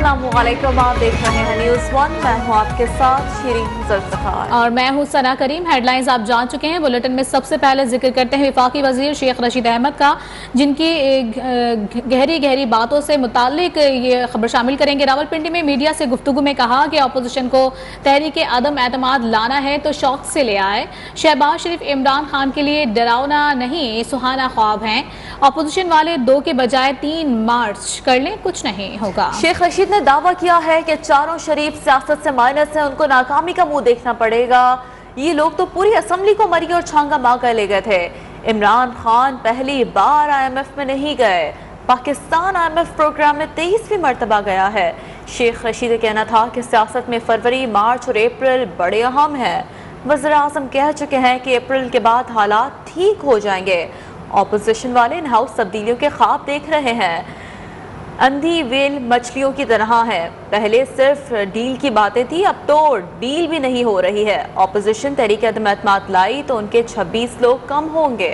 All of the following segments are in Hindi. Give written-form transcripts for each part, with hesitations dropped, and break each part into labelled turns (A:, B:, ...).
A: अस्सलामुअलैकुम, आप देख रहे हैं न्यूज़ वन। मैं हूं आपके साथ शीरीन जुल्फ़िकार
B: और मैं हूं सना करीम। हेडलाइंस आप जान चुके हैं। बुलेटिन में सबसे पहले जिक्र करते हैं वफाकी वजीर शेख रशीद अहमद का, जिनकी गहरी गहरी बातों से मुतालिक ये खबर शामिल करेंगे। रावलपिंडी में मीडिया से गुफ्तगू में कहा कि अपोजिशन को तहरीक आदम एतमाद लाना है तो शौक से ले आए। शहबाज शरीफ इमरान खान के लिए डरावना नहीं सुहाना ख्वाब हैं। अपोजिशन वाले 2 के बजाय 3 मार्च कर लें, कुछ नहीं होगा।
A: शेख रशीद ने दावा किया है कि चारों शरीफ सियासत से माइनस है, उनको नाकामी का मुंह देखना पड़ेगा। ये लोग तो पूरी असम्बली को मरी और छांगा मार कर ले गए थे। इमरान खान पहली बार IMF में नहीं गए, पाकिस्तान IMF प्रोग्राम में 23वीं मरतबा गया है। शेख रशीद का कहना था कि सियासत में फरवरी, मार्च और अप्रैल बड़े अहम हैं। वज़ीर आज़म कह चुके हैं कि अप्रैल के बाद हालात ठीक हो जाएंगे। ऑपोजिशन वाले इन हाउस तब्दीलियों के ख्वाब देख रहे हैं, अंधी वेल मछलियों की तरह है। पहले सिर्फ डील की बातें थी, अब तो डील भी नहीं हो रही है। ऑपोजिशन तहरीक अदम एतमाद लाई तो उनके 26 लोग कम होंगे।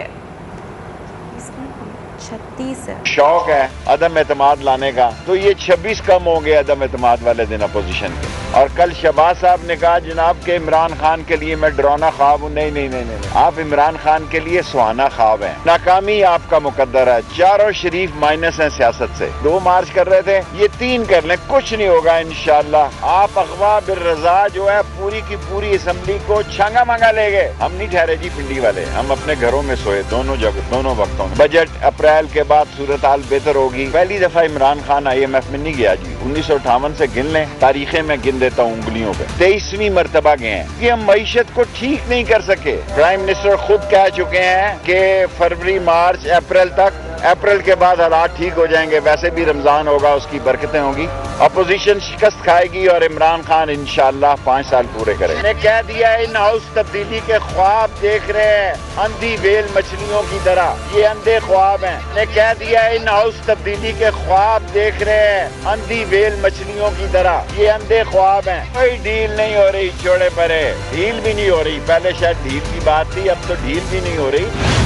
A: 36 है।
C: शौक है अदम एतमाद लाने का, तो ये 26 कम होंगे अदम एतमाद वाले दिन अपोजिशन के। और कल शहबाज साहब ने कहा जनाब के इमरान खान के लिए मैं डरावना ख्वाब हूँ। नहीं नहीं नहीं नहीं, आप इमरान खान के लिए सुहाना ख्वाब हैं। नाकामी आपका मुकद्दर है। चारों शरीफ माइनस हैं सियासत से। 2 मार्च कर रहे थे, ये 3 कर लें, कुछ नहीं होगा इंशाल्लाह। आप अगवा बिर रजा जो है पूरी की पूरी असम्बली को छांगा मांगा ले गए। हम नहीं ठहरे जी पिंडी वाले, हम अपने घरों में सोए दोनों जगह दोनों वक्तों में। बजट अप्रैल के बाद सूरत हाल बेहतर होगी। पहली दफा इमरान खान IMF में नहीं गया जी। 1958 से गिन लें, तारीखें में गिन देता हूँ उंगलियों पे। 23वीं मरतबा गए हैं कि हम मईशत को ठीक नहीं कर सके। प्राइम मिनिस्टर खुद कह चुके हैं कि फरवरी, मार्च, अप्रैल तक, अप्रैल के बाद हालात ठीक हो जाएंगे। वैसे भी रमजान होगा, उसकी बरकतें होंगी। अपोजिशन शिकस्त खाएगी और इमरान खान इंशाल्लाह 5 साल पूरे करेंगे। मैंने कह दिया इन हाउस तब्दीली के ख्वाब देख रहे हैं, अंधी वेल मछलियों की तरह। ये अंधे ख्वाब हैं। मैंने कह दिया इन हाउस तब्दीली के ख्वाब देख रहे हैं, अंधी वेल मछलियों की तरह। ये अंधे ख्वाब हैं। कोई डील नहीं हो रही, छोड़े परे। डील भी नहीं हो रही। पहले शायद डील की बात थी, अब तो डील भी नहीं हो रही।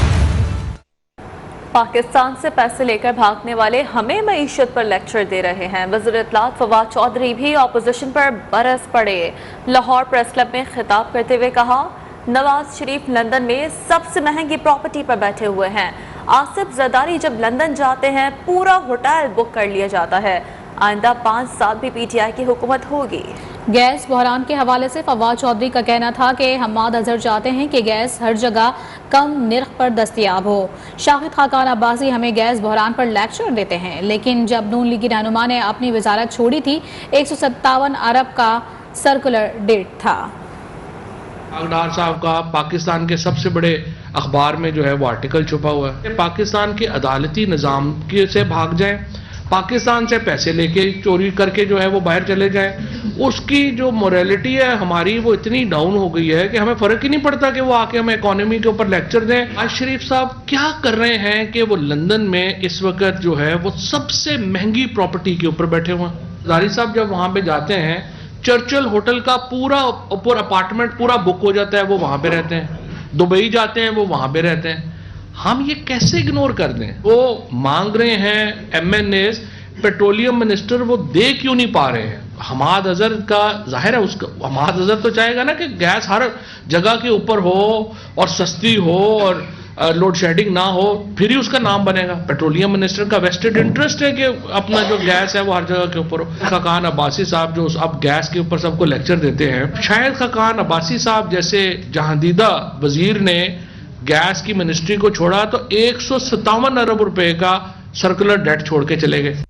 A: पाकिस्तान से पैसे लेकर भागने वाले हमें मईशत पर लेक्चर दे रहे हैं। वज़ीर इत्तलात फवाद चौधरी भी ऑपोजिशन पर बरस पड़े। लाहौर प्रेस क्लब में खिताब करते हुए कहा, नवाज शरीफ लंदन में सबसे महंगी प्रॉपर्टी पर बैठे हुए हैं। आसिफ जरदारी जब लंदन जाते हैं पूरा होटल बुक कर लिया जाता है। आइंदा 5 साल भी PTI की हुकूमत होगी।
B: गैस बहरान के हवाले से फवाद चौधरी का कहना था कि हम्माद अजहर चाहते हैं कि गैस हर जगह कम निर्ख पर दस्तयाब हो। शाहिद खाकान अब्बासी हमें गैस बहरान पर लेक्चर देते हैं, लेकिन जब नून लीगी रहनुमा ने अपनी वजारत छोड़ी थी 157 अरब का सर्कुलर डेट था।
D: डार साहब का पाकिस्तान के सबसे बड़े अखबार में जो है वो आर्टिकल छुपा हुआ है। पाकिस्तान के अदालती निज़ाम से भाग जाएं, पाकिस्तान से पैसे लेके चोरी करके जो है वो बाहर चले जाएं, उसकी जो मोरालिटी है हमारी वो इतनी डाउन हो गई है कि हमें फर्क ही नहीं पड़ता कि वो आके हमें इकोनॉमी के ऊपर लेक्चर दें। नवाज शरीफ साहब क्या कर रहे हैं कि वो लंदन में इस वक्त जो है वो सबसे महंगी प्रॉपर्टी के ऊपर बैठे हुए हैं। जारी साहब जब वहां पे जाते हैं, चर्चिल होटल का पूरा ऊपर अपार्टमेंट पूरा बुक हो जाता है, वो वहां पे रहते हैं। दुबई जाते हैं, वो वहां पे रहते हैं। हम ये कैसे इग्नोर कर दें? वो मांग रहे हैं MNAs, पेट्रोलियम मिनिस्टर, वो दे क्यों नहीं पा रहे हैं? हम्माद अजहर का जाहिर है, उसका हम्माद अजहर तो चाहेगा ना कि गैस हर जगह के ऊपर हो और सस्ती हो और लोड शेडिंग ना हो, फिर ही उसका नाम बनेगा। पेट्रोलियम मिनिस्टर का वेस्टेड इंटरेस्ट है कि अपना जो गैस है वो हर जगह के ऊपर हो। खाकान अब्बासी साहब जो अब गैस के ऊपर सबको लेक्चर देते हैं, शायद खाकान अब्बासी साहब जैसे जहांदीदा वजीर ने गैस की मिनिस्ट्री को छोड़ा तो 157 अरब रुपए का सर्कुलर डेट छोड़ के चले गए।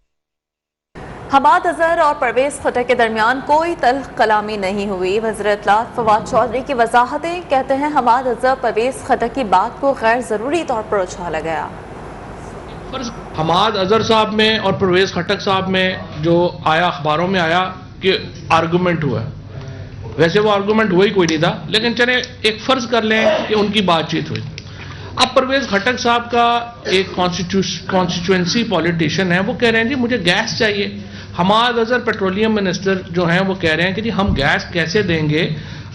A: हम्माद अजहर और परवेज खटक के दरमियान कोई तल्ख कलामी नहीं हुई। वज़ीर इत्तलात फवाद चौधरी की वजाहतें, कहते हैं हम्माद अजहर परवेज खटक की बात को गैर जरूरी तौर पर उछाला गया।
D: हम्माद अजहर साहब में और परवेज खटक साहब में जो आया, अखबारों में आया कि आर्गूमेंट हुआ, वैसे वो आर्गूमेंट हुआ ही कोई नहीं था, लेकिन चले एक फर्ज कर लें कि उनकी बातचीत हुई। अब परवेज खटक साहब का एक कॉन्स्टिट्यूएंसी पॉलिटिशियन है, वो कह रहे हैं जी मुझे गैस चाहिए। हम्माद अजहर पेट्रोलियम मिनिस्टर जो हैं वो कह रहे हैं कि जी हम गैस कैसे देंगे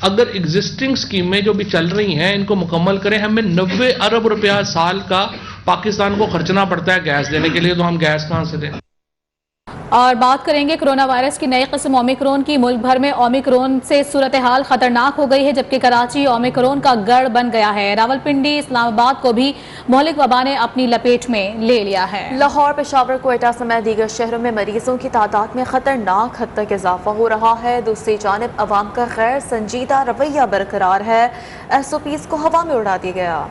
D: अगर एग्जिस्टिंग स्कीमें जो भी चल रही हैं इनको मुकम्मल करें। हमें 90 अरब रुपया साल का पाकिस्तान को खर्चना पड़ता है गैस देने के लिए, तो हम गैस कहां से दें?
B: और बात करेंगे कोरोना वायरस की नई किस्म ओमिक्रॉन की। मुल्क भर में ओमिक्रॉन से सूरत हाल खतरनाक हो गई है, जबकि कराची ओमिक्रॉन का गढ़ बन गया है। रावलपिंडी, इस्लामाबाद को भी मोहलिक वबा ने अपनी लपेट में ले लिया है।
A: लाहौर, पेशावर, क्वेटा समेत दीगर शहरों में मरीजों की तादाद में खतरनाक हद तक इजाफा हो रहा है। दूसरी जानब अवाम का गैर संजीदा रवैया बरकरार है। SOPs को हवा में उड़ा दिया गया।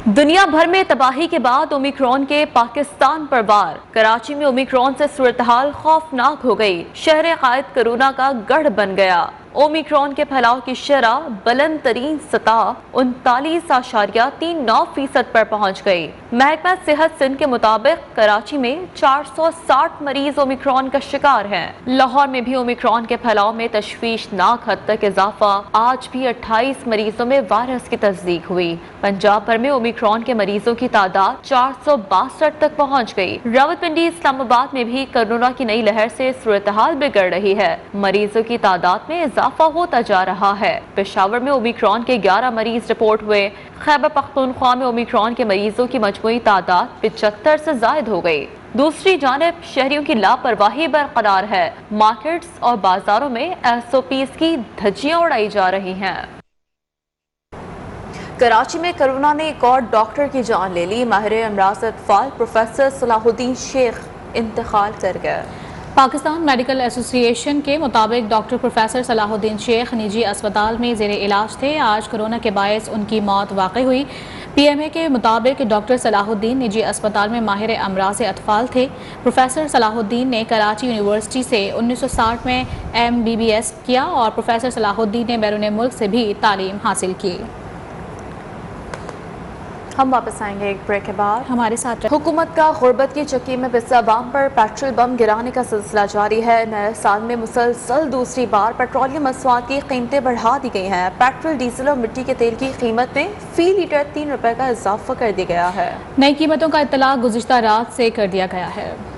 A: दुनिया भर में तबाही के बाद ओमिक्रॉन के पाकिस्तान पर वार। कराची में ओमिक्रॉन से सूरत हाल खौफनाक हो गई। शहर कायद कोरोना का गढ़ बन गया। ओमिक्रॉन के फैलाव की शरह बुलंद तरीन सतह 39.39% पर पहुंच गई। महकमा सेहत सिंध के मुताबिक कराची में 460 मरीज ओमिक्रॉन का शिकार हैं। लाहौर में भी ओमिक्रॉन के फैलाव में तशवीशनाक हद तक इजाफा। आज भी 28 मरीजों में वायरस की तस्दीक हुई। पंजाब भर में ओमिक्रॉन के मरीजों की तादाद 462 तक पहुंच गई। रावलपिंडी, इस्लामाबाद में भी कोरोना की नई लहर से सूरत हाल बिगड़ रही है। मरीजों की तादाद में इजाफा होता जा रहा है। पेशावर में ओमिक्रॉन के 11 मरीज रिपोर्ट हुए। खैबर पख्तूनख्वा में ओमिक्रॉन के मरीजों की मजमूई तादाद 75 से जायद हो गई। दूसरी जानिब शहरियों की लापरवाही बरकरार है। मार्केट्स और बाजारों में SOPs की धज्जियां उड़ाई जा रही हैं। कराची में कोरोना ने एक और डॉक्टर की जान ले ली। माहिर अमराज अतफाल प्रोफेसर सलाहुद्दीन शेख इंतकाल कर गए।
B: पाकिस्तान मेडिकल एसोसिएशन के मुताबिक डॉक्टर प्रोफेसर सलाहुद्दीन शेख निजी अस्पताल में ज़ेरे इलाज थे। आज कोरोना के बायस उनकी मौत वाक़ई हुई। PMA के मुताबिक डॉक्टर सलाहुद्दीन निजी अस्पताल में माहिर अमराज अतफाल थे। प्रोफेसर सलाहुद्दीन ने कराची यूनिवर्सिटी से 1960 में MBBS किया और प्रोफेसर सलाहुद्दीन ने बैरून मुल्क से भी तालीम हासिल की।
A: हम वापस आएंगे एक ब्रेक के बाद।
B: हमारे साथ
A: हुकूमत का गुर्बत की चक्की में पिसे अवाम पर पेट्रोल बम गिराने का सिलसिला जारी है। नए साल में मुसलसल दूसरी बार पेट्रोलियम मसनूआत की कीमतें बढ़ा दी गई हैं। पेट्रोल, डीजल और मिट्टी के तेल की कीमत में फी लीटर 3 रुपए का इजाफा कर दिया गया है।
B: नई कीमतों का इत्तला गुज़िश्ता रात से कर दिया गया है।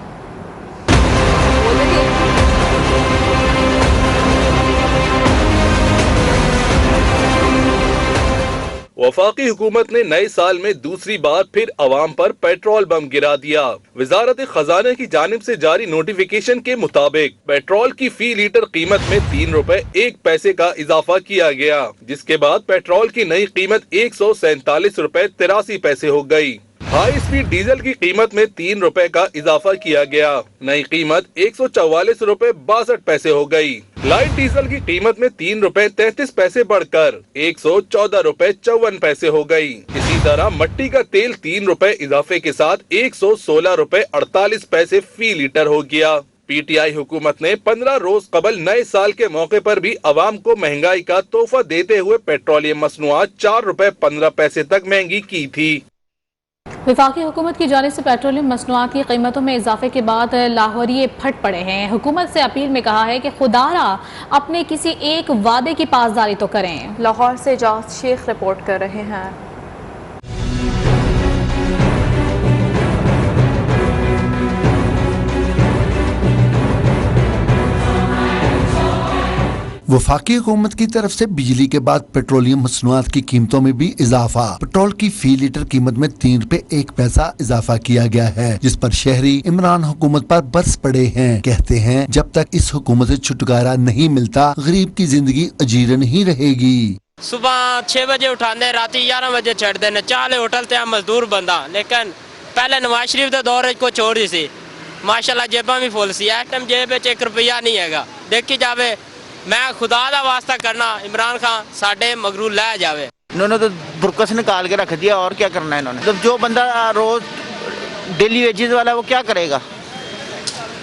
E: वफाकी हुकूमत ने नए साल में दूसरी बार फिर अवाम पर पेट्रोल बम गिरा दिया। वजारत खजाना की जानिब से जारी नोटिफिकेशन के मुताबिक पेट्रोल की फी लीटर कीमत में 3 रुपए 1 पैसे का इजाफा किया गया, जिसके बाद पेट्रोल की नई कीमत 147 रुपए 83 पैसे हो गई। हाई स्पीड डीजल की कीमत में 3 रुपए का इजाफा किया गया। नई कीमत 144 रुपए 62 पैसे हो गई। लाइट डीजल की कीमत में 3 रुपए 33 पैसे बढ़कर 114 रुपए 54 पैसे हो गई। इसी तरह मट्टी का तेल 3 रुपए इजाफे के साथ 116 रुपए 48 पैसे फी लीटर हो गया। PTI हुकूमत ने 15 रोज कबल नए साल के मौके पर भी अवाम को महंगाई का तोहफा देते हुए पेट्रोलियम मसनूआत 4 रुपए 15 पैसे तक महंगी की थी।
B: वफाकी हुकूमत की जानिब से पेट्रोलियम मसनूआत की कीमतों में इजाफे के बाद लाहौरिये फट पड़े हैं। हुकूमत से अपील में कहा है कि खुदारा अपने किसी एक वादे की पासदारी तो करें।
A: लाहौर से जाज शेख रिपोर्ट कर रहे हैं।
F: वफाकी हुकूमत की तरफ से बिजली के बाद पेट्रोलियम मसनूआत की कीमतों में भी इजाफा। पेट्रोल की फी लीटर कीमत में 3 रुपए 1 पैसा इजाफा किया गया है, जिस पर शहरी इमरान हुकूमत पर बरस पड़े हैं। कहते हैं जब तक इस हुकूमत से छुटकारा नहीं मिलता गरीब की जिंदगी अजीरन ही रहेगी।
G: सुबह 6 बजे उठाते राती 11 बजे छड़ते ने। चाले होटल ते मजदूर बंदा, लेकिन पहले नवाज शरीफ के दौर को छोड़ दी सी। माशाल्लाह जेबा भी फुल सी। इस टाइम जेब 1 रुपया नहीं है। देखी जावे, मैं खुदा दा वास्ता करना इमरान खान साडे मगरू लै जावे।
H: इन्होंने तो बुरकस निकाल के रख दिया, और क्या करना है इन्होंने। तो जो बंदा रोज डेली वेजेस वाला वो क्या करेगा।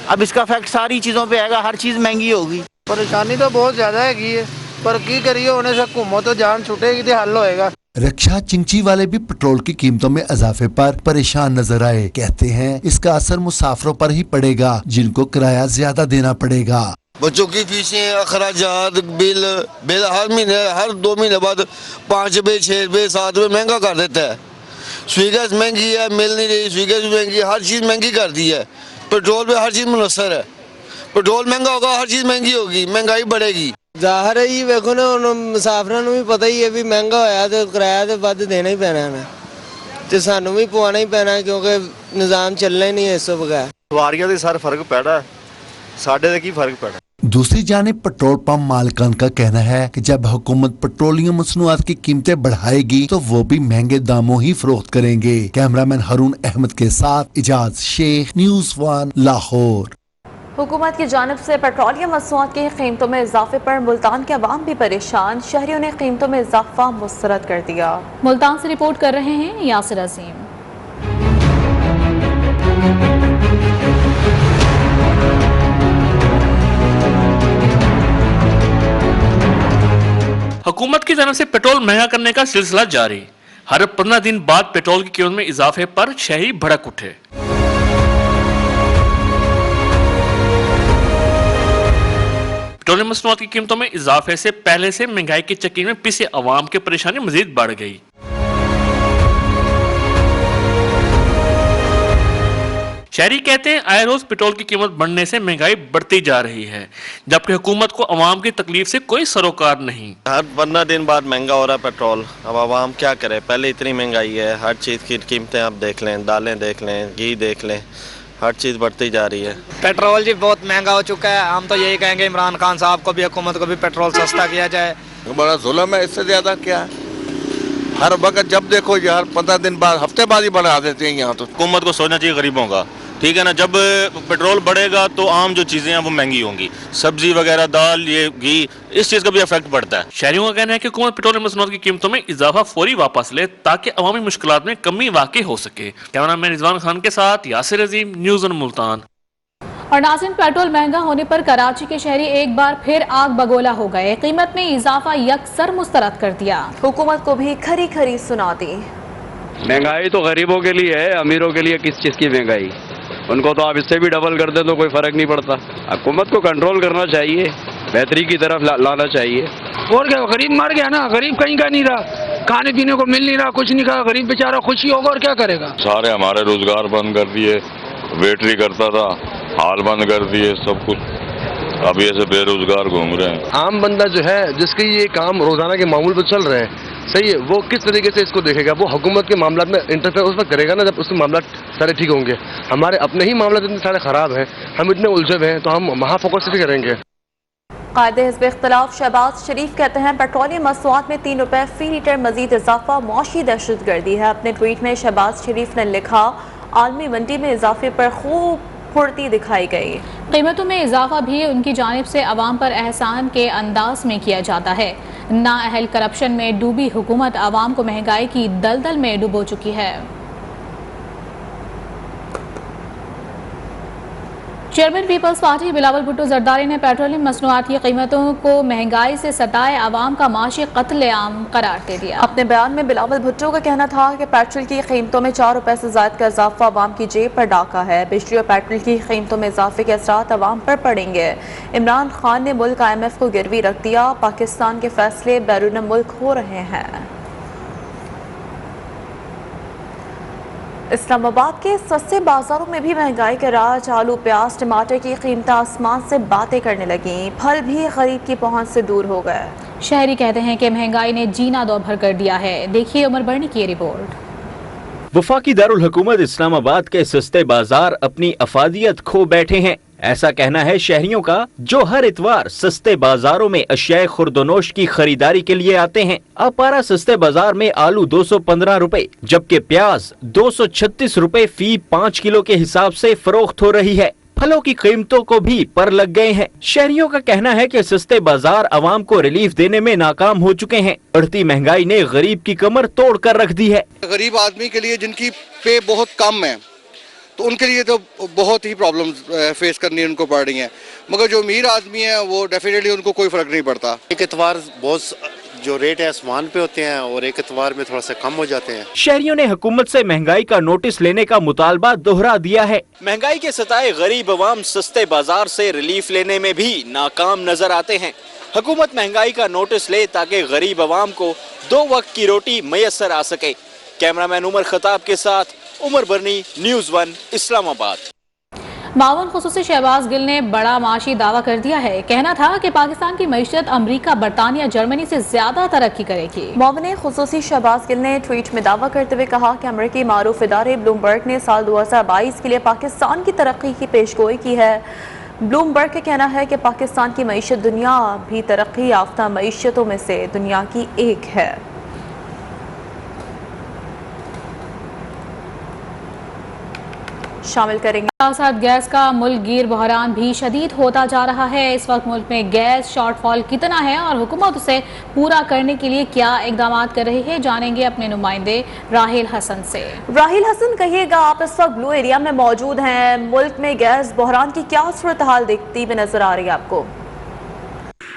H: अब इसका इफेक्ट सारी चीज़ों पे आएगा, हर चीज़ महंगी होगी।
I: परेशानी तो बहुत ज़्यादा है, पर की करिए होने से घूमो तो जान छुटेगी तो हल होएगा।
F: रक्षा चिंची वाले भी पेट्रोल की कीमतों में इजाफे पर परेशान नजर आए। कहते हैं इसका असर मुसाफिरों पर ही पड़ेगा, जिनको किराया ज्यादा देना पड़ेगा।
J: बच्चों की फीसें, अखराजात, बिल हर महीने, हर 2 महीने बाद 5 रुपए 6 रुपए 7 रुपए महंगा कर देता है। स्वीगैस महंगी है, मिल नहीं रही, स्वीगैस महंगी, हर चीज़ महंगी कर दी है। पेट्रोल पे हर चीज़ मुनसर है। पेट्रोल महंगा होगा, हर चीज महंगी होगी, महंगाई बढ़ेगी।
I: ਜ਼ਾਹਰ ਹੈ ਜੀ, ਵੇਖੋ ਨਾ ਹੁਣ ਮੁਸਾਫਰਾਂ ਨੂੰ ਵੀ ਪਤਾ ਹੀ ਹੈ ਵੀ ਮਹਿੰਗਾ ਹੋਇਆ ਤੇ ਕਿਰਾਇਆ ਤੇ ਵੱਧ ਦੇਣਾ ਹੀ ਪੈਣਾ ਹੈ ਤੇ ਸਾਨੂੰ ਵੀ ਪਵਾਉਣਾ ਹੀ ਪੈਣਾ ਕਿਉਂਕਿ ਨਿਜ਼ਾਮ ਚੱਲਣਾ ਹੀ ਨਹੀਂ ਇਸ ਤੋਂ ਬਗੈਰ।
K: सवारियां दे सर फर्क पैना, साढ़े ते की फर्क पैना।
F: दूसरी जानिब पेट्रोल पंप मालिकान का कहना है कि जब हुकूमत पेट्रोलियम मसनूआत की कीमतें बढ़ाएगी तो वो भी महंगे दामों ही फरोख्त करेंगे। कैमरामैन हारून अहमद के साथ इजाज शेख, न्यूज़ 1 लाहौर।
A: हुकूमत की जानिब से पेट्रोलियम मसनूआत की कीमतों में इजाफे पर मुल्तान के अवाम भी परेशान। शहरियों ने कीमतों में इजाफा मुस्तरद कर दिया।
B: मुल्तान से रिपोर्ट कर रहे हैं यासिर अजीम।
L: हुकूमत की तरफ से पेट्रोल महंगा करने का सिलसिला जारी। हर 15 दिन बाद पेट्रोल की कीमत में इजाफे पर शहरी भड़क उठे। पेट्रोलियम मसनूआत की कीमतों में इजाफे से पहले से महंगाई की चक्की में पिसे अवाम की परेशानी मजीद बढ़ गई। शहरी कहते हैं आए रोज पेट्रोल की कीमत बढ़ने से महंगाई बढ़ती जा रही है, जबकि हुकूमत को अवाम की तकलीफ से कोई सरोकार नहीं।
K: हर 15 दिन बाद महंगा हो रहा है पेट्रोल, अब आवाम क्या करे। पहले इतनी महंगाई है, हर चीज़ की कीमतें आप देख लें, दालें देख लें, घी देख लें, हर चीज़ बढ़ती जा रही है।
I: पेट्रोल जी बहुत महंगा हो चुका है। हम तो यही कहेंगे इमरान खान साहब को भी, हुकूमत को भी पेट्रोल सस्ता किया जाए।
J: बड़ा जुल्म है, इससे ज्यादा क्या है। हर वक्त जब देखो यार 15 दिन बाद, हफ्ते बाद ही बढ़ा देते हैं यहाँ तो।
K: हुकूमत को सोचना चाहिए गरीबों का, ठीक है ना। जब पेट्रोल बढ़ेगा तो आम जो चीज़ें हैं वो महंगी होंगी, सब्जी वगैरह, दाल, ये घी, इस चीज़ का भी इफेक्ट पड़ता है।
L: शहरियों का कहना है कि हुकूमत पेट्रोल मसनूआत की कीमतों में इजाफा फौरी वापस ले ताकि अवामी मुश्किलात में कमी वाकई हो सके। कैमरामैन रिजवान खान के साथ यासिर अजीम, न्यूज़ मुल्तान।
B: और नाज़रीन, पेट्रोल महंगा होने पर कराची के शहरी एक बार फिर आग बगोला हो गए। कीमत में इजाफा यकसर मुस्तरद कर दिया।
A: हुकूमत को भी खरी खरी सुना दी।
M: महंगाई तो गरीबों के लिए है, अमीरों के लिए किस चीज़ की महंगाई। उनको तो आप इससे भी डबल कर दे तो कोई फर्क नहीं पड़ता। हुकूमत को कंट्रोल करना चाहिए, बेहतरी की तरफ लाना चाहिए।
N: और क्या, गरीब मर गया ना, गरीब कहीं का नहीं रहा, खाने पीने को मिल नहीं रहा, कुछ नहीं कहा, गरीब बेचारा खुशी होगा और क्या करेगा।
C: सारे हमारे रोजगार बंद कर दिए, वेटरी करता था, हाल बंद कर दिए, सब कुछ अभी ऐसे बेरोजगार घूम रहे हैं।
J: आम बंदा जो है जिसके ये काम रोजाना के मामूल पर चल रहे हैं, सही है, वो किस तरीके से इसको देखेगा। वो हुकूमत के मामला में इंटरफेयर उस वक्त करेगा ना जब उसके मामला सारे ठीक होंगे। हमारे अपने ही मामला इतने सारे खराब हैं, हम इतने उलझे हुए हैं, तो हम वहाँ फोकस कैसे करेंगे।
A: कायदे हिज़्ब इख्तिलाफ शहबाज शरीफ कहते हैं पेट्रोलियम मसनूआत में 3 रुपए फी लीटर मजीद इजाफा मौशी दहशतगर्दी है। अपने ट्वीट में शहबाज शरीफ ने लिखा, आलमी मंडी में इजाफे पर खूब फुर्ती दिखाई गई।
B: कीमतों में इजाफा भी उनकी जानिब से अवाम पर एहसान के अंदाज में किया जाता है। नाअहल करप्शन में डूबी हुकूमत अवाम को महंगाई की दलदल में डुबो चुकी है। चेयरमैन पीपल्स पार्टी बिलावल भुट्टो जरदारी ने पेट्रोलियम मसनूआत की कीमतों को महंगाई से सताए अवाम का माशी कत्लेआम करार दे दिया।
A: अपने बयान में बिलावल भुट्टो का कहना था कि पेट्रोल की कीमतों में 4 रुपए से ज्यादा का इजाफा अवाम की जेब पर डाका है। बिजली और पेट्रोल की कीमतों में इजाफे के असरात अवाम पर पड़ेंगे। इमरान खान ने मुल्क IMF को गिरवी रख दिया। पाकिस्तान के फैसले बैरून मुल्क हो रहे हैं। इस्लामाबाद के सस्ते बाजारों में भी महंगाई का राज। आलू, प्याज, टमाटर की कीमतें आसमान से बातें करने लगी। फल भी गरीब की पहुंच से दूर हो गए।
B: शहरी कहते हैं कि महंगाई ने जीना दो भर कर दिया है। देखिए उमर बर्नी की रिपोर्ट।
O: वफाकी दारुल हुकूमत इस्लामाबाद के सस्ते बाजार अपनी अफादियत खो बैठे हैं। ऐसा कहना है शहरियों का, जो हर इतवार सस्ते बाजारों में अशियाए खुर्दोनोश की खरीदारी के लिए आते हैं। अपारा सस्ते बाजार में आलू 215 रुपए, जबकि प्याज 236 रुपए फी 5 किलो के हिसाब से फरोख्त हो रही है। फलों की कीमतों को भी पर लग गए हैं। शहरियों का कहना है कि सस्ते बाजार अवाम को रिलीफ देने में नाकाम हो चुके हैं। बढ़ती महंगाई ने गरीब की कमर तोड़ कर रख दी है।
J: गरीब आदमी के लिए जिनकी पे बहुत कम है, तो उनके लिए तो बहुत ही प्रॉब्लम फेस करनी उनको पड़ रही हैं, मगर जो अमीर आदमी है वो डेफिनेटली उनको कोई फर्क नहीं पड़ता।
K: एक एतवार बहुत जो रेट है आसमान पे होते हैं और एक एतवार में थोड़ा सा कम हो जाते हैं।
O: शहरियों ने हुकूमत से महंगाई का नोटिस लेने का मुतालबा दोहरा दिया है।
P: महंगाई के सताए गरीब अवाम सस्ते बाजार से रिलीफ लेने में भी नाकाम नजर आते हैं। हुकूमत महंगाई का नोटिस ले ताकि गरीब अवाम को 2 वक्त की रोटी मैसर आ सके। कैमरामैन उमर खताब के साथ उमर बरनी, न्यूज़ 1 इस्लामाबाद।
B: मावन खुसूसी शहबाज गिल ने बड़ा माशी दावा कर दिया है। कहना था कि पाकिस्तान की मईशत अमरीका, बरतानिया, जर्मनी से ज्यादा तरक्की करेगी।
A: मावन खुसूसी शहबाज गिल ने ट्वीट में दावा करते हुए कहा कि अमरीकी मारूफ इदारे ब्लूमबर्ग ने साल 2022 के लिए पाकिस्तान की तरक्की की पेशगोई की है। ब्लूमबर्ग का कहना है कि पाकिस्तान की मईशत दुनिया भी तरक्की याफ्ता मईशतों में से दुनिया की एक है। शामिल करेंगे।
B: साथ गैस का मुल्क गिर बहरान भी शदीद होता जा रहा है। इस वक्त मुल्क में गैस शॉर्टफॉल कितना है और हुकूमत उसे पूरा करने के लिए क्या इकदाम कर रही है, जानेंगे अपने नुमाइंदे राहिल हसन से।
A: राहिल हसन, कहिएगा, आप इस वक्त ब्लू एरिया में मौजूद हैं। मुल्क में गैस बहरान की क्या सूरत हाल दिखती हुई नजर आ रही है आपको?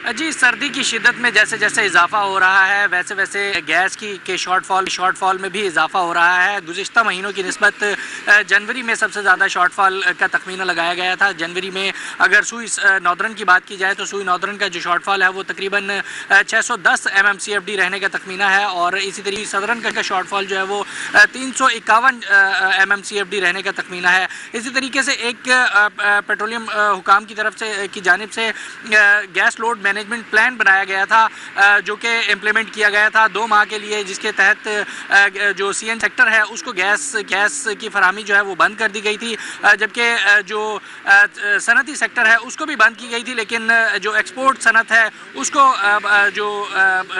Q: जी, सर्दी की शिद्दत में जैसे जैसे इजाफा हो रहा है वैसे वैसे गैस के शॉर्टफॉल में भी इजाफा हो रहा है। गुज़िश्ता महीनों की निस्बत जनवरी में सबसे ज़्यादा शॉर्टफॉल का तखमीना लगाया गया था। जनवरी में अगर सुई नॉर्दर्न की बात की जाए तो सुई नॉर्दर्न का जो शॉर्टफॉल है वो तकरीबन 610 MMCFD रहने का तखमीना है और इसी तरीके सदर्न का शॉर्टफॉल जो है वो 351 MMCFD रहने का तखमीना है। इसी तरीके से एक पेट्रोलियम हुकाम की तरफ से की जानिब से गैस लोड मैनेजमेंट प्लान बनाया गया था जो कि इम्प्लीमेंट किया गया था 2 माह के लिए, जिसके तहत जो CN सेक्टर है उसको गैस की फराहमी जो है वो बंद कर दी गई थी, जबकि जो सनती सेक्टर है उसको भी बंद की गई थी। लेकिन जो एक्सपोर्ट सनत है उसको जो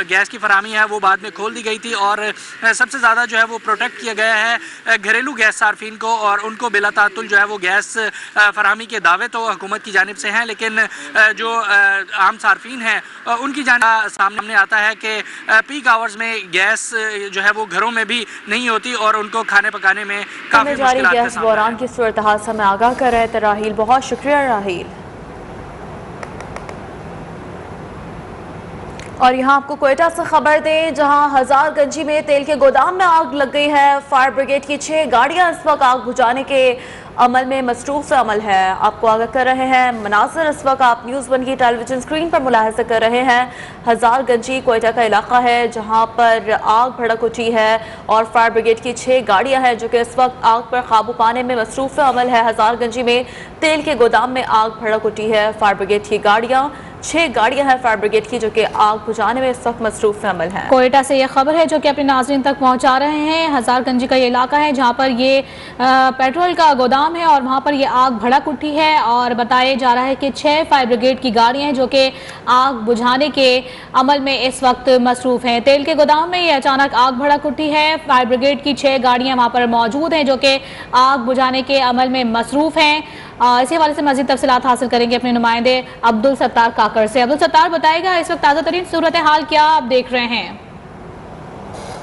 Q: गैस की फराहमी है वो बाद में खोल दी गई थी और सबसे ज़्यादा जो है वो प्रोटेक्ट किया गया है घरेलू गैस सार्फिन को और उनको बिला तातुल जो है वो गैस फराहमी के दावे तो हुकूमत की जानिब से हैं, लेकिन जो आम सार्फिन है उनकी सामने आता है कि पीक आवर्स में गैस जो है वो घरों में भी नहीं होती और उनको खाने पकाने में काफी मुश्किलात
A: गैस बहरान की सूरत हाल से हमें आगाह कर रहे थे राहिल, बहुत शुक्रिया राहिल। और यहाँ आपको क्वेटा से खबर दें जहाँ हजारगंजी में तेल के गोदाम में आग लग गई है। फायर ब्रिगेड की 6 गाड़ियां इस वक्त आग बुझाने के अमल में मसरूफ अमल है। आपको आगाह कर रहे हैं मनाज़िर इस वक्त आप न्यूज़ 1 की टेलीविजन स्क्रीन पर मुलाहिज़ा कर रहे हैं। हजारगंजी क्वेटा का इलाका है जहां पर आग भड़क उठी है और फायर ब्रिगेड की 6 गाड़ियां हैं जो कि इस वक्त आग पर काबू पाने में मसरूफ अमल है। हजारगंजी में तेल के गोदाम में आग भड़क उठी है। फायर ब्रिगेड की गाड़ियां 6 गाड़ियां हैं फायर ब्रिगेड की जो कि आग बुझाने में इस वक्त मसरूफ अमल है।
B: कोयटा से ये खबर है जो कि अपने नाज़रीन तक पहुंचा रहे हैं। हजारगंजी का ये इलाका है जहां पर ये पेट्रोल का गोदाम है और वहां पर ये आग भड़क उठी है और बताया जा रहा है कि 6 फायर ब्रिगेड की गाड़ियां हैं जो कि आग बुझाने के अमल में इस वक्त मसरूफ हैं। तेल के गोदाम में ये अचानक आग भड़क उठी है। फायर ब्रिगेड की 6 गाड़ियां वहां पर मौजूद हैं जो कि आग बुझाने के अमल में मसरूफ हैं। इसी हवाले से मज़ीद तफसीलात हासिल करेंगे अपने नुमाइंदे अब्दुल सत्तार काकर से। अब्दुल सत्तार, बताएगा इस वक्त ताज़ा तरीन सूरत हाल क्या आप देख रहे हैं?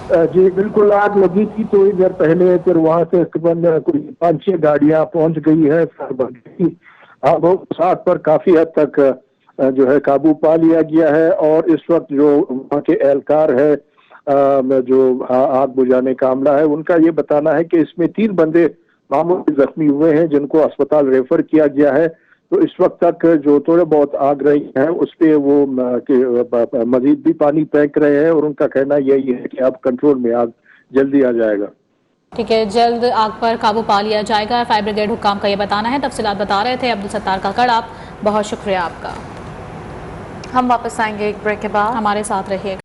R: जी बिल्कुल, आग लगी थी थोड़ी देर पहले, फिर वहाँ से तकरीबन कोई 5-6 गाड़ियाँ पहुँच गई है। आग पर काफी हद तक जो है काबू पा लिया गया है और इस वक्त जो वहाँ के एहलकार है जो आग बुझाने का अमला है उनका ये बताना है कि इसमें 3 बंदे मामूली जख्मी हुए हैं जिनको अस्पताल रेफर किया गया है। तो इस वक्त तक जो थोड़े बहुत आग रही है उस पे वो मजीद भी पानी फेंक रहे हैं और उनका कहना यही है कि अब कंट्रोल में आग जल्दी आ जाएगा।
B: ठीक है, जल्द आग पर काबू पा लिया जाएगा, फायर ब्रिगेड हुक्काम का ये बताना है। तफसीलात बता रहे थे अब्दुल सत्तार काकड़, आप बहुत शुक्रिया आपका।
A: हम वापस आएंगे एक ब्रेक के बाद,
B: हमारे साथ रहिएगा।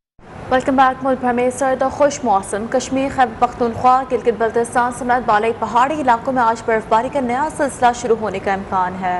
A: Welcome back. मुल्क भर में सर्द और खुश मौसम। कश्मीर, खैबर पख्तूनख्वा, गिलगित बल्तिस्तान समेत बालाई पहाड़ी इलाकों में आज बर्फबारी का नया सिलसिला शुरू होने का इम्कान है।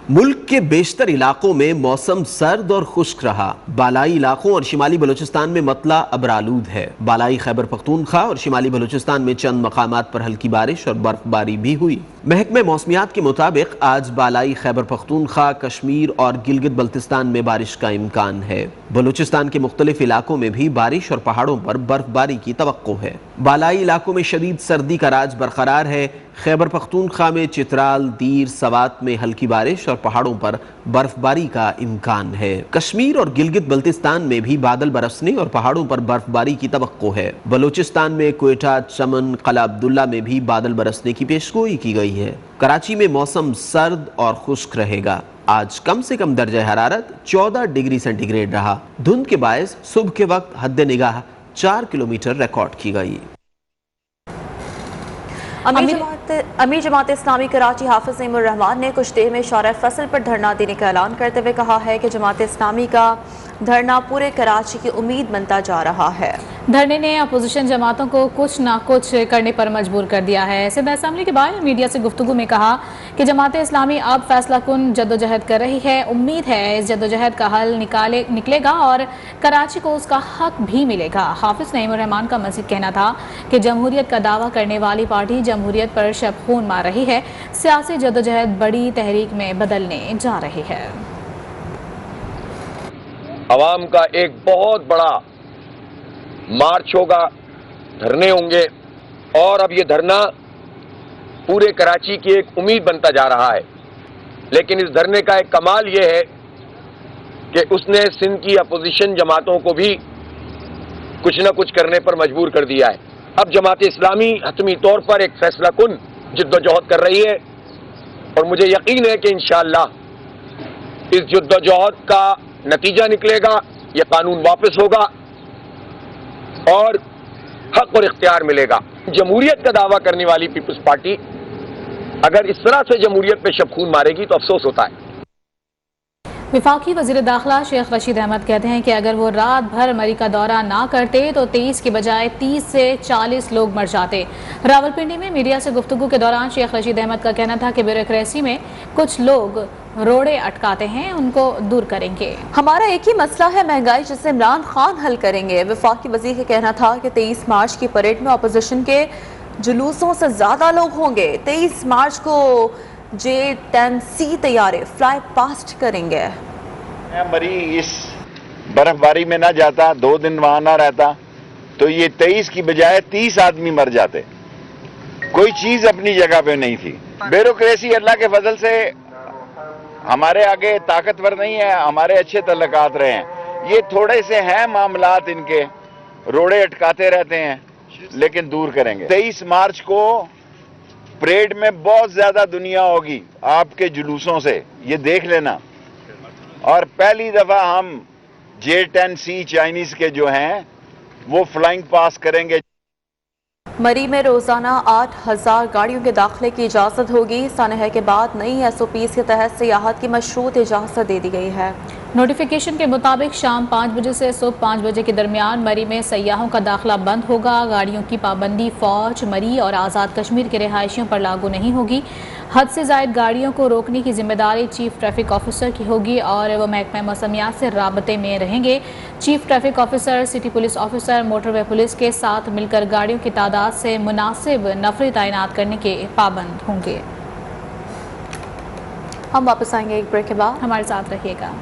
S: मुल्क के बेशतर इलाकों में मौसम सर्द और खुश्क रहा। बालाई इलाकों और शिमाली बलूचिस्तान में मतला अबरालूद है। बालाई खैबर पख्तूनख्वा और शिमाली बलूचिस्तान में चंद मकामात पर हल्की बारिश और बर्फबारी भी हुई। महकमे मौसमियात के मुताबिक आज बालाई खैबर पख्तूनख्वा, कश्मीर और गिलगित बल्तिस्तान में बारिश का इम्कान है। बलूचिस्तान के मुख्तलिफ इलाकों में भी बारिश और पहाड़ों पर बर्फबारी की तवक्को है। बालाई इलाकों में शदीद सर्दी का राज बरकरार है। खैबर पख्तूनख्वा में चित्राल, दीर, सवात में हल्की बारिश और पहाड़ों पर बर्फबारी का इम्कान है। कश्मीर और गिलगित बल्तिस्तान में भी बादल बरसने और पहाड़ों पर बर्फबारी की तवक्को है। बलूचिस्तान में क्वेटा, चमन, कला अब्दुल्ला में भी बादल बरसने की पेशगोई की गई है। कराची में मौसम सर्द और खुश्क रहेगा। आज कम से कम दर्जा हरारत 14 डिग्री सेंटीग्रेड रहा। धुंध के बायस सुबह के वक्त हद निगाह 4 किलोमीटर रिकॉर्ड की गई।
A: अमीर जमात इस्लामी कराची हाफिज नईमुर रहमान ने कुछ देर में शौरा फसल पर धरना देने का ऐलान करते हुए कहा है कि जमात इस्लामी का धरना पूरे कराची की उम्मीद बनता जा रहा है।
B: धरने ने अपोजिशन जमातों को कुछ ना कुछ करने पर मजबूर कर दिया है। सिंध असेंबली के बाद मीडिया से गुफ्तगू में कहा कि जमात इस्लामी अब फैसला कुन जद्दोजहद कर रही है। उम्मीद है इस जद्दोजहद का हल निकलेगा और कराची को उसका हक भी मिलेगा। हाफिज नईमुर रहमान का मज़ीद कहना था कि जमहूरियत का दावा करने वाली पार्टी जमहूरियत पर शब खून मार रही है। सियासी जद्दोजहद बड़ी तहरीक में बदलने जा रही है।
T: अवाम का एक बहुत बड़ा मार्च होगा, धरने होंगे और अब ये धरना पूरे कराची की एक उम्मीद बनता जा रहा है। लेकिन इस धरने का एक कमाल ये है कि उसने सिंध की अपोजिशन जमातों को भी कुछ न कुछ करने पर मजबूर कर दिया है। अब जमात इस्लामी हतमी तौर पर एक फैसला कुन जिद्दोजहद कर रही है और मुझे यकीन है कि इंशाअल्लाह इस जिद्दोजहद का नतीजा निकलेगा, ये कानून वापस होगा और हक और इख्तियार मिलेगा। जमहूरियत का दावा करने वाली पीपल्स पार्टी अगर इस तरह से जमहूरियत पे शब खून मारेगी तो अफसोस होता है।
B: वफाकी वज़ीर दाखिला शेख रशीद अहमद कहते हैं कि अगर वो रात भर मरी का दौरा ना करते तो 23 की बजाय 30 से 40 लोग मर जाते। रावलपिंडी में मीडिया से गुफ्तगू के दौरान शेख रशीद अहमद का कहना था कि ब्यूरोक्रेसी में कुछ लोग रोड़े अटकाते हैं, उनको दूर करेंगे।
A: हमारा एक ही मसला है महंगाई, जिसे इमरान खान हल करेंगे। वफाकी वज़ीर का कहना था कि 23 मार्च की परेड में अपोजिशन के जुलूसों से ज्यादा लोग होंगे। 23 मार्च को J-10C तैयारे फ्लाई पास्ट करेंगे।
C: मरी इस बर्फबारी में ना जाता, 2 दिन वहां ना रहता तो ये 23 की बजाय 30 आदमी मर जाते। कोई चीज अपनी जगह पे नहीं थी। ब्यूरोक्रेसी अल्लाह के फजल से हमारे आगे ताकतवर नहीं है, हमारे अच्छे तल्लुकात रहे हैं। ये थोड़े से हैं मामलात, इनके रोड़े अटकाते रहते हैं, लेकिन दूर करेंगे। 23 मार्च को परेड में बहुत ज्यादा दुनिया होगी आपके जुलूसों से, ये देख लेना। और पहली दफा हम J-10C चाइनीज के जो हैं वो फ्लाइंग पास करेंगे।
A: मरी में रोजाना 8000 गाड़ियों के दाखिले की इजाजत होगी। सानह के बाद नई SOPs के तहत सियाहत की मशरूत इजाजत दे दी गई है।
B: नोटिफिकेशन के मुताबिक शाम 5 बजे से सुबह 5 बजे के दरमियान मरी में सयाहों का दाखिला बंद होगा। गाड़ियों की पाबंदी फौज, मरी और आज़ाद कश्मीर के रिहायशियों पर लागू नहीं होगी। हद से ज़ायद गाड़ियों को रोकने की जिम्मेदारी चीफ ट्रैफिक ऑफिसर की होगी और वो महकमा मौसमियात से राबते में रहेंगे। Chief traffic officer, city police officer, motorway police के साथ मिलकर गाड़ियों की तादाद से मुनासिब नफरी तैनात करने के पाबंद होंगे।
A: हम वापस आएंगे एक ब्रेक के बाद,
B: हमारे साथ रहिएगा।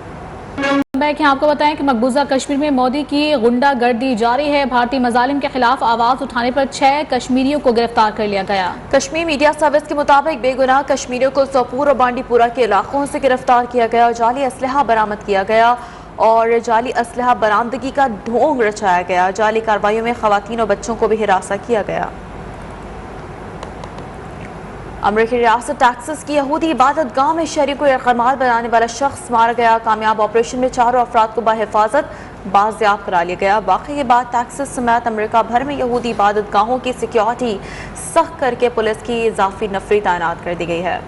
B: आपको बताएं कि मकबूजा कश्मीर में मोदी की गुंडागर्दी जारी है। भारतीय मजालिम के खिलाफ आवाज उठाने पर 6 कश्मीरियों को गिरफ्तार कर लिया गया।
A: कश्मीर मीडिया सर्विस के मुताबिक बेगुनाह कश्मीरियों को सोपूर और बांडीपुरा के इलाकों से गिरफ्तार किया गया और जाली असलहा बरामद किया गया और जाली असलहा बरामदगी का ढोंग रचाया गया। जाली कार्रवाइयों में खवातीन और बच्चों को भी हिरासत किया गया। अमरीकी रियासत टेक्सास की यहूदी इबादत गाह में शहरियों को यरगमाल बनाने वाला शख्स मारा गया। कामयाब ऑपरेशन में 4 अफराद को बाहिफाजत बाजियाब करा लिया गया। वाक़े के बाद टेक्सास समेत अमेरिका भर में यहूदी इबादत गाहों की सिक्योरिटी सख्त करके पुलिस की इजाफी नफरी तैनात कर दी गई है।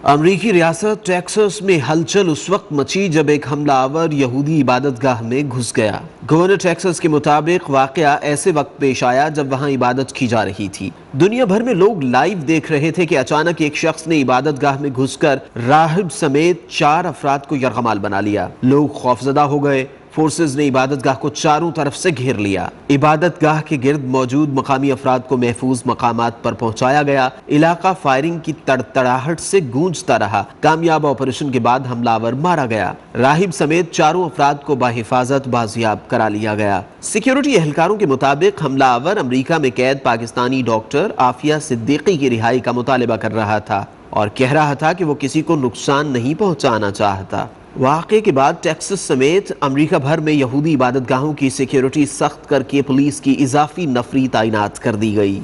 S: अमरीकी रियासत टेक्सास में हलचल उस वक्त मची जब एक हमलावर यहूदी इबादतगाह में घुस गया। गवर्नर टेक्सास के मुताबिक वाकया ऐसे वक्त पेश आया जब वहां इबादत की जा रही थी। दुनिया भर में लोग लाइव देख रहे थे कि अचानक एक शख्स ने इबादतगाह में घुसकर राहिब समेत 4 अफराद को यरगमाल बना लिया। लोग खौफजदा हो गए। फोर्सेज ने इबादतगाह को चारों तरफ से घेर लिया। इबादतगाह के गिर्द मौजूद मकामी अफराद को महफूज मकामात पर पहुंचाया गया। इलाका फायरिंग की तड़तड़ाहट से गूंजता रहा। कामयाब ऑपरेशन के बाद हमलावर मारा गया। राहिब समेत 4 अफराद को बाहिफाजत बाजियाब करा लिया गया। सिक्योरिटी एहलकारों के मुताबिक हमलावर अमरीका में कैद पाकिस्तानी डॉक्टर आफिया सिद्दीकी की रिहाई का मुतालबा कर रहा था और कह रहा था कि वो किसी को नुकसान नहीं पहुंचाना चाहता। वाक़े के बाद टेक्सास समेत अमेरिका भर में यहूदी इबादतगाहों की सिक्योरिटी सख्त करके पुलिस की इजाफी नफरी तैनात कर दी गई।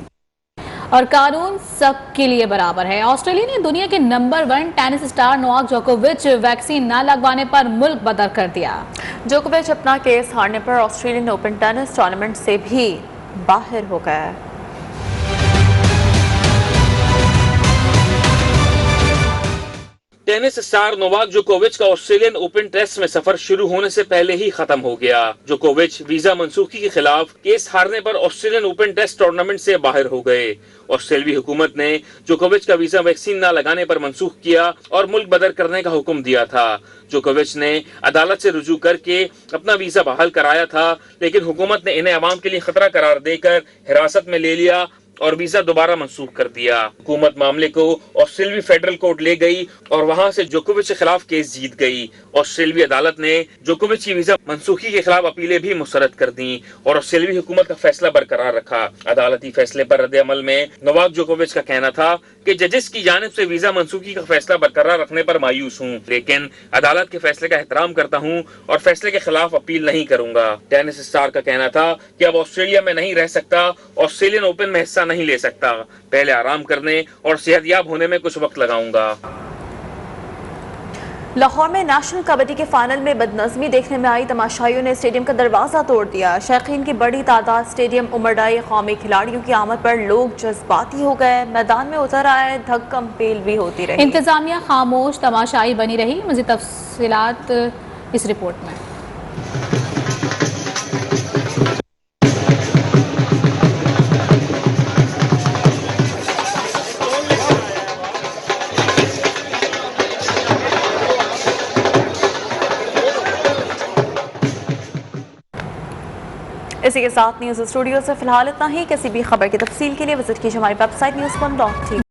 B: और कानून सबके लिए बराबर है। ऑस्ट्रेलिया ने दुनिया के नंबर 1 टेनिस स्टार नोवाक जोकोविच वैक्सीन न लगवाने पर मुल्क बदर कर दिया।
A: जोकोविच अपना केस हारने पर ऑस्ट्रेलियन ओपन टेनिस टूर्नामेंट से भी बाहर हो गया।
L: टेनिस स्टार नोवाक जोकोविच का ऑस्ट्रेलियन ओपन टेस्ट में सफर शुरू होने से पहले ही खत्म हो गया। जोकोविच वीजा मंसूखी के खिलाफ केस हारने पर ऑस्ट्रेलियन ओपन टेस्ट टूर्नामेंट से बाहर हो गए। ऑस्ट्रेलियाई हुकूमत ने जोकोविच का वीजा वैक्सीन न लगाने पर मंसूख किया और मुल्क बदर करने का हुक्म दिया था। जोकोविच ने अदालत से रुजू करके अपना वीजा बहाल कराया था, लेकिन हुकूमत ने इन्हें अवाम के लिए खतरा करार देकर हिरासत में ले लिया और वीजा दोबारा मंसूख कर दिया। हुकूमत मामले को ऑस्ट्रेलियाई फेडरल कोर्ट ले गई और वहां से जोकोविच के खिलाफ केस जीत गई। ऑस्ट्रेलियाई अदालत ने जोकोविच की वीजा मंसूखी के खिलाफ अपीलें भी मुस्तरद कर दी और ऑस्ट्रेलियाई हुकूमत का फैसला बरकरार रखा। अदालती फैसले पर रद्द-ए-अमल में नोवाक जोकोविच का कहना था कि जजेस की जानिब से वीजा मंसूखी का फैसला बरकरार रखने पर मायूस हूँ, लेकिन अदालत के फैसले का एहतराम करता हूँ और फैसले के खिलाफ अपील नहीं करूंगा। टेनिस स्टार का कहना था कि अब ऑस्ट्रेलिया में नहीं रह सकता, ऑस्ट्रेलियन ओपन में हिस्सा नहीं ले सकता, पहले आराम करने और सेहतयाब होने में कुछ वक्त लगाऊंगा।
A: लाहौर में नेशनल कबड्डी के फाइनल में बदनज़मी देखने में आई तमाशाइयों ने स्टेडियम का दरवाजा तोड़ दिया। शौकीन की बड़ी तादाद स्टेडियम उमड़ आई। कौमी खिलाड़ियों की आमद पर लोग जज्बाती हो गए, मैदान में उतर आए, धक्कम पेल भी होती रही।
B: इंतजामिया खामोश तमाशाई बनी रही। मज़ीद तफसीलात इस रिपोर्ट में।
A: इसी के साथ न्यूज़ स्टूडियो से फिलहाल इतना ही। किसी भी खबर की तफसील के लिए विजिट कीजिए हमारी वेबसाइट news1.tv।